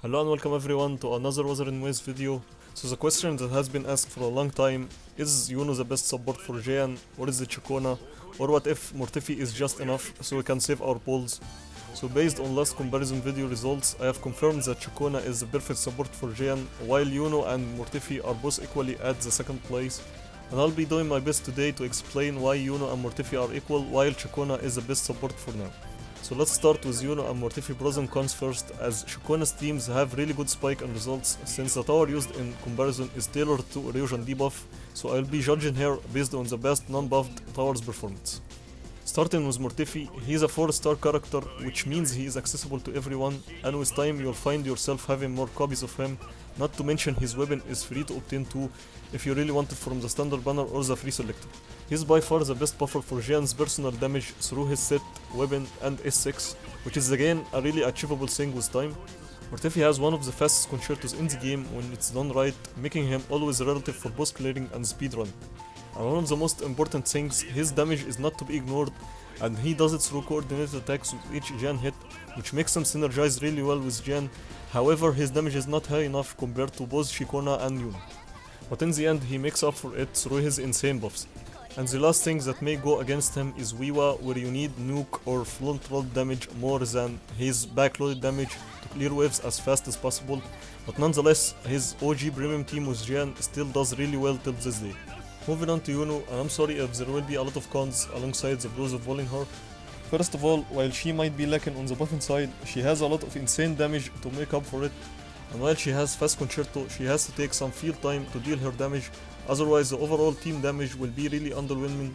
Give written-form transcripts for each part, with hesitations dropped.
Hello and welcome everyone to another Wuthering video. So the question that has been asked for a long time is Iuno the best support for Jiyan, or is it Ciaccona, or what if Mortefi is just enough so we can save our polls? So based on last comparison video results, I have confirmed that Ciaccona is the perfect support for Jiyan, while Iuno and Mortefi are both equally at the second place. And I'll be doing my best today to explain why Iuno and Mortefi are equal while Ciaccona is the best support for now. So let's start with Iuno and Mortefi pros and cons first, as Ciaccona's teams have really good spike and results since the tower used in comparison is tailored to erosion debuff, so I'll be judging here based on the best non-buffed tower's performance. Starting with Mortefi, he's a 4-star character, which means he is accessible to everyone, and with time you'll find yourself having more copies of him, not to mention his weapon is free to obtain too, if you really want it from the standard banner or the free selector. He's by far the best buffer for Jiyan's personal damage through his set, weapon and S6, which is again a really achievable thing with time. Mortefi has one of the fastest concertos in the game when it's done right, making him always relative for boss clearing and speedrun. And one of the most important things, his damage is not to be ignored, and he does it through coordinated attacks with each Jiyan hit, which makes him synergize really well with Jiyan. However, his damage is not high enough compared to both Ciaccona and Iuno. But in the end, he makes up for it through his insane buffs. And the last thing that may go against him is wuwa, where you need nuke or flint roll damage more than his backloaded damage to clear waves as fast as possible, but nonetheless, his OG premium team with Jiyan still does really well till this day. Moving on to Iuno, and I'm sorry if there will be a lot of cons alongside the pros of volleying her. First of all, while she might be lacking on the buffing side, she has a lot of insane damage to make up for it, and while she has fast concerto, she has to take some field time to deal her damage, otherwise the overall team damage will be really underwhelming.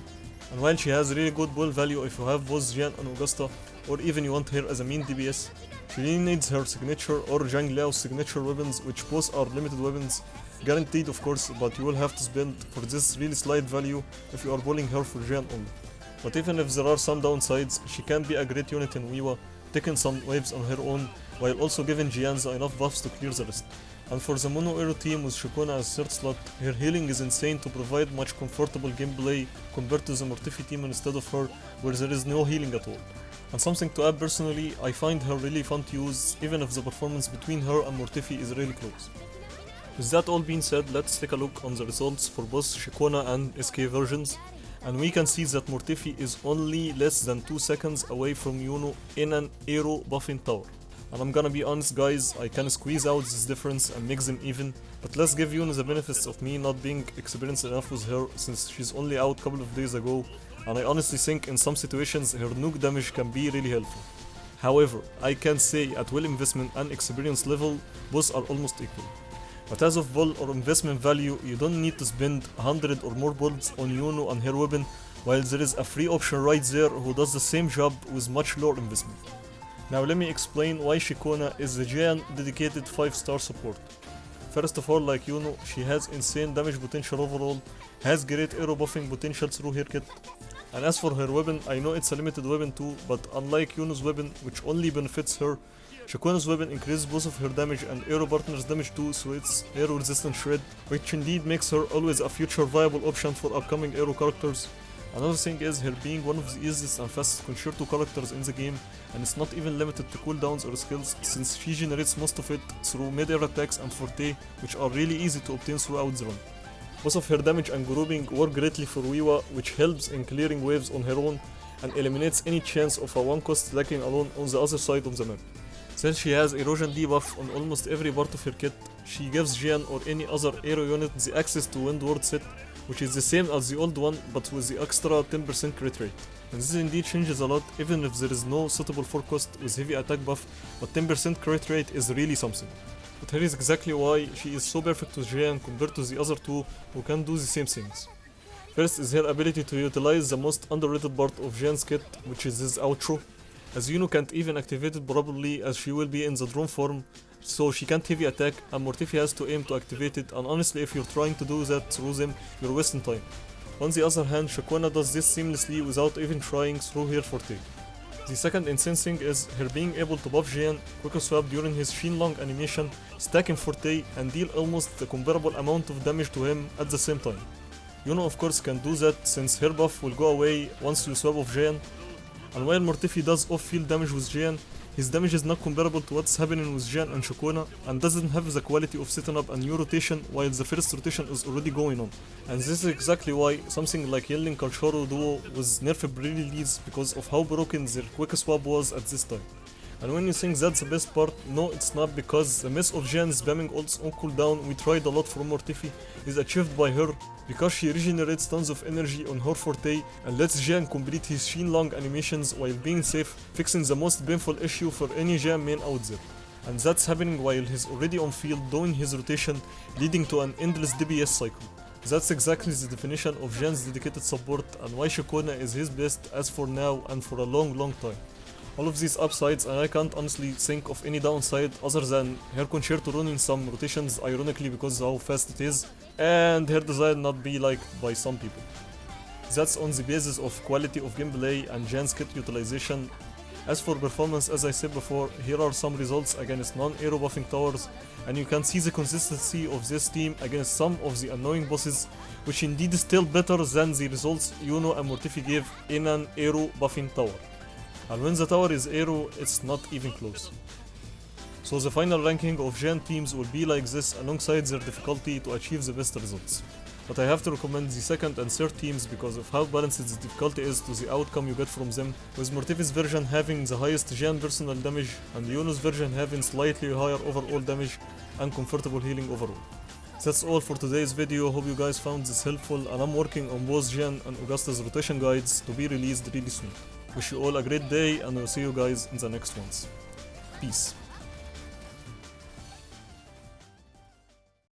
And while she has really good ball value if you have both Jiyan and Augusta, or even you want her as a main DPS, she really needs her signature or Zhang Liao's signature weapons, which both are limited weapons, guaranteed of course, but you will have to spend for this really slight value if you are bowling her for Jiyan only. But even if there are some downsides, she can be a great unit in wuwa, taking some waves on her own, while also giving Jiyan enough buffs to clear the rest. And for the mono aero team with Ciaccona as third slot, her healing is insane to provide much comfortable gameplay compared to the Mortefi team instead of her, where there is no healing at all. And something to add personally, I find her really fun to use, even if the performance between her and Mortefi is really close. With that all being said, let's take a look on the results for both Ciaccona and SK versions. And we can see that Mortefi is only less than 2 seconds away from Iuno in an aero buffing tower. And I'm gonna be honest guys, I can squeeze out this difference and make them even, but let's give Iuno the benefits of me not being experienced enough with her since she's only out a couple of days ago, and I honestly think in some situations her nuke damage can be really helpful. However, I can say at well investment and experience level, both are almost equal. But as of ball or investment value, you don't need to spend 100 or more bullets on Iuno and her weapon, while there is a free option right there who does the same job with much lower investment. Now let me explain why Ciaccona is the Jiyan dedicated 5-star support. First of all, like Iuno, she has insane damage potential overall, has great aero buffing potential through her kit. And as for her weapon, I know it's a limited weapon too, but unlike Iuno's weapon, which only benefits her, Ciaccona's weapon increases both of her damage and aero partner's damage too through its aero resistant shred, which indeed makes her always a future viable option for upcoming aero characters. Another thing is her being one of the easiest and fastest concerto characters in the game, and it's not even limited to cooldowns or skills since she generates most of it through mid-air attacks and forte, which are really easy to obtain throughout the run. Both of her damage and grouping work greatly for wuwa, which helps in clearing waves on her own and eliminates any chance of a one-cost lacking alone on the other side of the map. Since she has erosion debuff on almost every part of her kit, she gives Jiyan or any other aero unit the access to Windward set, which is the same as the old one but with the extra 10% crit rate. And this indeed changes a lot even if there is no suitable forecast with heavy attack buff, but 10% crit rate is really something. But here is exactly why she is so perfect with Jiyan compared to the other two who can do the same things. First is her ability to utilize the most underrated part of Jiyan's kit, which is his outro, as Iuno can't even activate it properly as she will be in the drone form, so she can't heavy attack and Mortefi has to aim to activate it, and honestly if you're trying to do that through them, you're wasting time. On the other hand, Ciaccona does this seamlessly without even trying through her forte. The second insane thing is her being able to buff Jiyan, quick swap during his Shenlong animation, stacking forte and deal almost the comparable amount of damage to him at the same time. Iuno of course can do that since her buff will go away once you swap off Jiyan, and while Mortefi does off-field damage with Jiyan, His damage is not comparable to what's happening with Jiyan and Ciaccona, and doesn't have the quality of setting up a new rotation while the first rotation is already going on. And this is exactly why something like Yelling Kalsharo duo was nerfed pre-release because of how broken their quick swap was at this time. And when you think that's the best part, no, it's not, because the mess of Jiyan spamming ults on cooldown we tried a lot from Mortefi is achieved by her because she regenerates tons of energy on her forte and lets Jiyan complete his Sheen Long animations while being safe, fixing the most painful issue for any Jiyan main out there. And that's happening while he's already on field doing his rotation, leading to an endless DPS cycle. That's exactly the definition of Jiyan's dedicated support and why Ciaccona is his best as for now and for a long time. All of these upsides, and I can't honestly think of any downside other than her concerto running some rotations ironically because of how fast it is, and her design not be liked by some people. That's on the basis of quality of gameplay and Jiyan's kit utilization. As for performance, as I said before, here are some results against non-aero buffing towers, and you can see the consistency of this team against some of the annoying bosses, which indeed is still better than the results Iuno and Mortefi gave in an aero buffing tower. And when the tower is aero, it's not even close. So the final ranking of Jiyan teams will be like this alongside their difficulty to achieve the best results. But I have to recommend the second and third teams because of how balanced the difficulty is to the outcome you get from them, with Mortefi's version having the highest Jiyan personal damage and Iuno's version having slightly higher overall damage and comfortable healing overall. That's all for today's video. Hope you guys found this helpful, and I'm working on both Jiyan and Augusta's rotation guides to be released really soon. Wish you all a great day, and I'll see you guys in the next ones. Peace.